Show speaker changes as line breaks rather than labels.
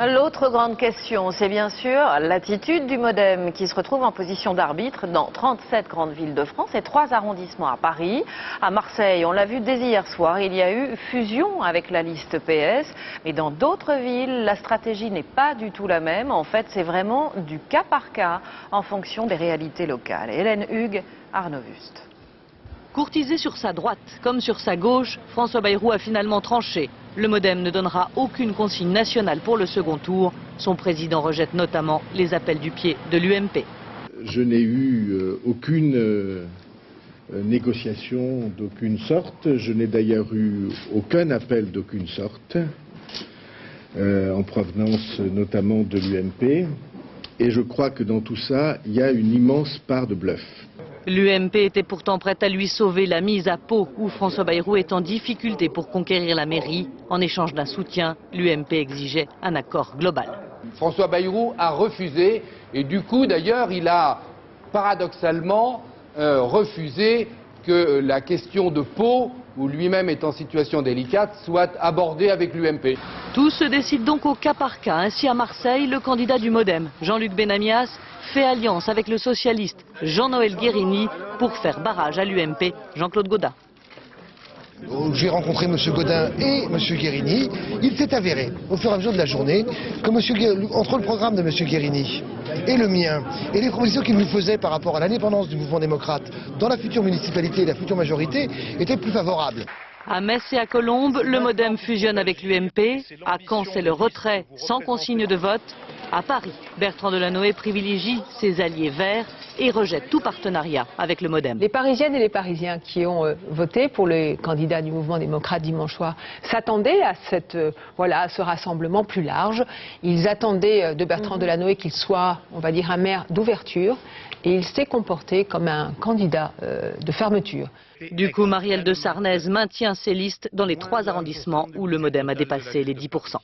L'autre grande question, c'est bien sûr l'attitude du MoDem qui se retrouve en position d'arbitre dans 37 grandes villes de France et 3 arrondissements à Paris. À Marseille, on l'a vu dès hier soir, il y a eu fusion avec la liste PS. Mais dans d'autres villes, la stratégie n'est pas du tout la même. En fait, c'est vraiment du cas par cas en fonction des réalités locales. Hélène Hugues, Arnaud Wüst.
Courtisé sur sa droite comme sur sa gauche, François Bayrou a finalement tranché. Le MoDem ne donnera aucune consigne nationale pour le second tour. Son président rejette notamment les appels du pied de l'UMP.
Je n'ai eu aucune négociation d'aucune sorte. Je n'ai d'ailleurs eu aucun appel d'aucune sorte, en provenance notamment de l'UMP. Et je crois que dans tout ça, il y a une immense part de bluff.
L'UMP était pourtant prête à lui sauver la mise à Pau, où François Bayrou est en difficulté pour conquérir la mairie. En échange d'un soutien, l'UMP exigeait un accord global.
François Bayrou a refusé, et du coup d'ailleurs il a paradoxalement refusé que la question de Pau, où lui-même est en situation délicate, soit abordée avec l'UMP.
Tout se décide donc au cas par cas. Ainsi à Marseille, le candidat du MoDem, Jean-Luc Benamias, fait alliance avec le socialiste Jean-Noël Guérini pour faire barrage à l'UMP Jean-Claude Gaudin.
J'ai rencontré M. Gaudin et M. Guérini. Il s'est avéré, au fur et à mesure de la journée, que entre le programme de M. Guérini et le mien, et les propositions qu'il nous faisait par rapport à l'indépendance du mouvement démocrate dans la future municipalité et la future majorité, étaient plus favorables.
À Metz et à Colombes, le MoDem fusionne avec l'UMP. À Caen, c'est le retrait sans consigne de vote. À Paris, Bertrand Delanoë privilégie ses alliés verts et rejette tout partenariat avec le MoDem.
Les Parisiennes et les Parisiens qui ont voté pour les candidats du mouvement démocrate dimanche soir s'attendaient à ce rassemblement plus large. Ils attendaient de Bertrand Delanoë qu'il soit, on va dire, un maire d'ouverture. Et il s'est comporté comme un candidat de fermeture.
Du coup, Marielle de Sarnez maintient ses listes dans les 3 arrondissements où le MoDem a dépassé les 10%.